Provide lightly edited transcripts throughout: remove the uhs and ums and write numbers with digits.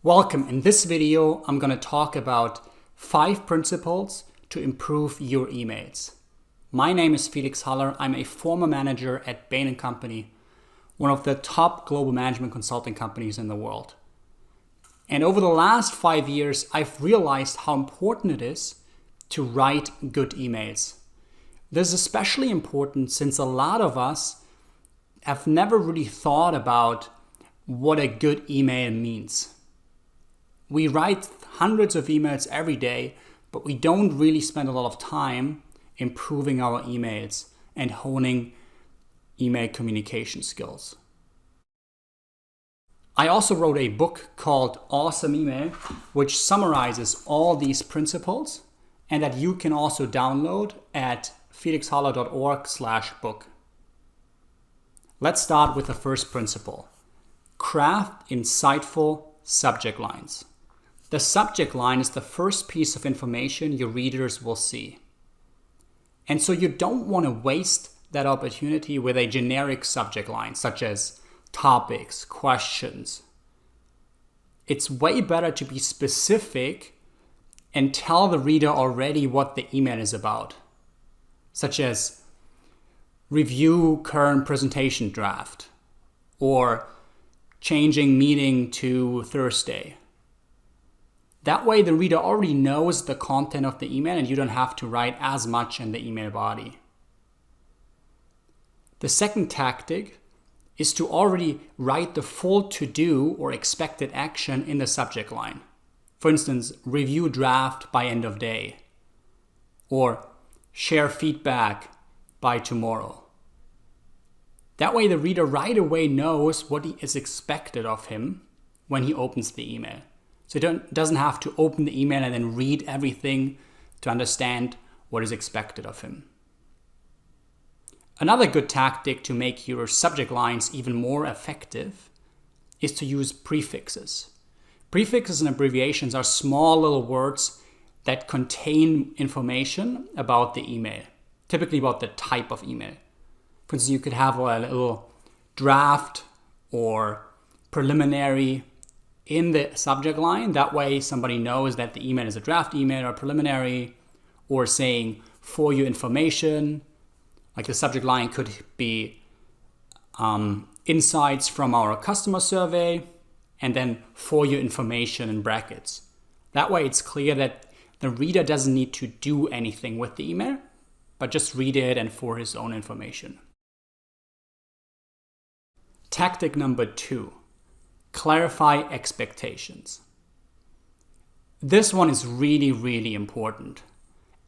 Welcome. In this video, I'm going to talk about 5 principles to improve your emails. My name is Felix Haller. I'm a former manager at Bain & Company, one of the top global management consulting companies in the world. And over the last 5 years, I've realized how important it is to write good emails. This is especially important since a lot of us have never really thought about what a good email means. We write hundreds of emails every day, but we don't really spend a lot of time improving our emails and honing email communication skills. I also wrote a book called Awesome Email, which summarizes all these principles and that you can also download at felixhaller.org/book. Let's start with the first principle. Craft insightful subject lines. The subject line is the first piece of information your readers will see. And so you don't want to waste that opportunity with a generic subject line, such as topics, questions. It's way better to be specific and tell the reader already what the email is about, such as review current presentation draft or changing meeting to Thursday. That way the reader already knows the content of the email and you don't have to write as much in the email body. The second tactic is to already write the full to-do or expected action in the subject line. For instance, review draft by end of day or share feedback by tomorrow. That way the reader right away knows what is expected of him when he opens the email. So he doesn't have to open the email and then read everything to understand what is expected of him. Another good tactic to make your subject lines even more effective is to use prefixes. Prefixes and abbreviations are small little words that contain information about the email, typically about the type of email. For instance, you could have a little draft or preliminary in the subject line. That way somebody knows that the email is a draft email or preliminary, or saying for your information, like the subject line could be insights from our customer survey, and then for your information in brackets. That way it's clear that the reader doesn't need to do anything with the email, but just read it and for his own information. Tactic number 2. Clarify expectations. This one is really, really important.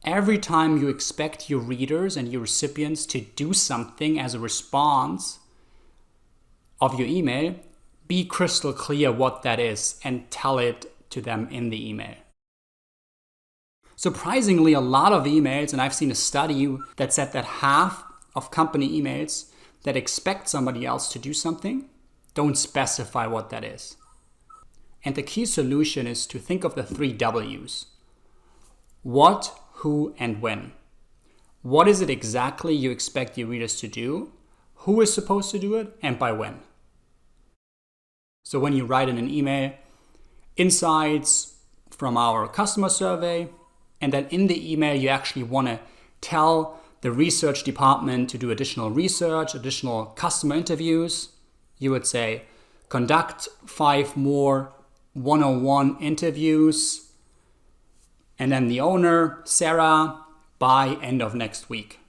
Every time you expect your readers and your recipients to do something as a response of your email, be crystal clear what that is and tell it to them in the email. Surprisingly, a lot of emails, and I've seen a study that said that half of company emails that expect somebody else to do something don't specify what that is. And the key solution is to think of the 3 W's. What, who, and when. What is it exactly you expect your readers to do? Who is supposed to do it? And by when? So when you write in an email, insights from our customer survey, and then in the email you actually want to tell the research department to do additional research, additional customer interviews, you would say, conduct 5 more one-on-one interviews, and then the owner, Sarah, by end of next week.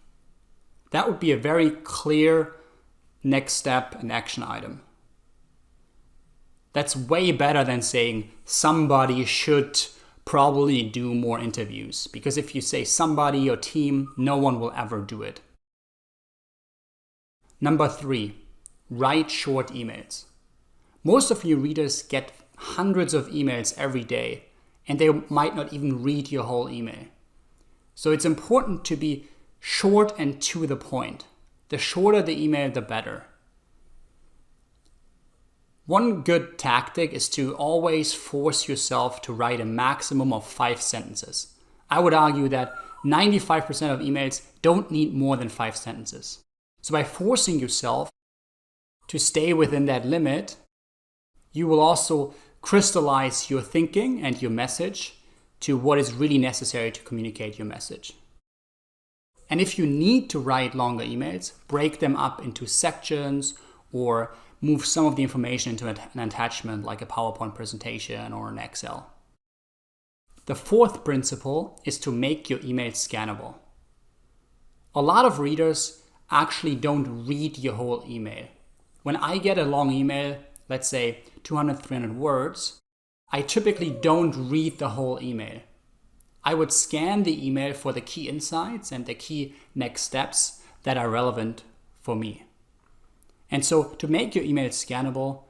That would be a very clear next step and action item. That's way better than saying somebody should probably do more interviews, because if you say somebody or team, no one will ever do it. Number 3. Write short emails. Most of your readers get hundreds of emails every day, and they might not even read your whole email. So it's important to be short and to the point. The shorter the email, the better. One good tactic is to always force yourself to write a maximum of 5 sentences. I would argue that 95% of emails don't need more than 5 sentences. So by forcing yourself to stay within that limit, you will also crystallize your thinking and your message to what is really necessary to communicate your message. And if you need to write longer emails, break them up into sections or move some of the information into an attachment like a PowerPoint presentation or an Excel. The fourth principle is to make your email scannable. A lot of readers actually don't read your whole email. When I get a long email, let's say 200, 300 words, I typically don't read the whole email. I would scan the email for the key insights and the key next steps that are relevant for me. And so to make your email scannable,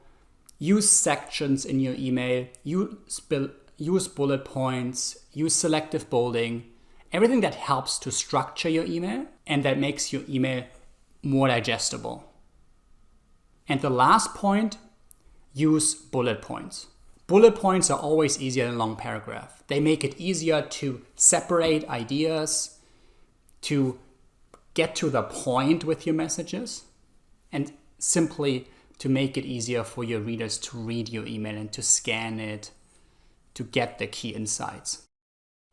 use sections in your email, use bullet points, use selective bolding, everything that helps to structure your email and that makes your email more digestible. And the last point, use bullet points. Bullet points are always easier than a long paragraph. They make it easier to separate ideas, to get to the point with your messages, and simply to make it easier for your readers to read your email and to scan it, to get the key insights.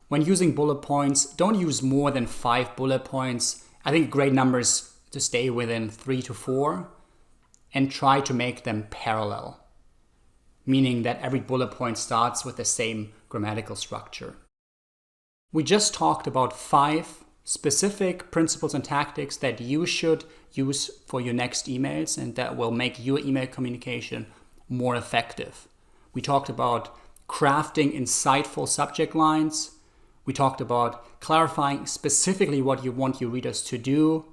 When using bullet points, don't use more than 5 bullet points. I think a great number is to stay within 3 to 4 and try to make them parallel, meaning that every bullet point starts with the same grammatical structure. We just talked about 5 specific principles and tactics that you should use for your next emails and that will make your email communication more effective. We talked about crafting insightful subject lines. We talked about clarifying specifically what you want your readers to do.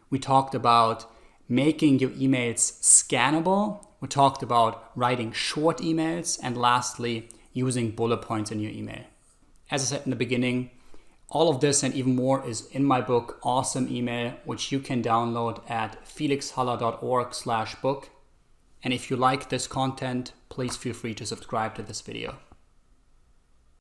We talked about making your emails scannable. We talked about writing short emails, and lastly, using bullet points in your email. As I said in the beginning, all of this and even more is in my book, Awesome Email, which you can download at felixhaller.org/book. And if you like this content, please feel free to subscribe to this video.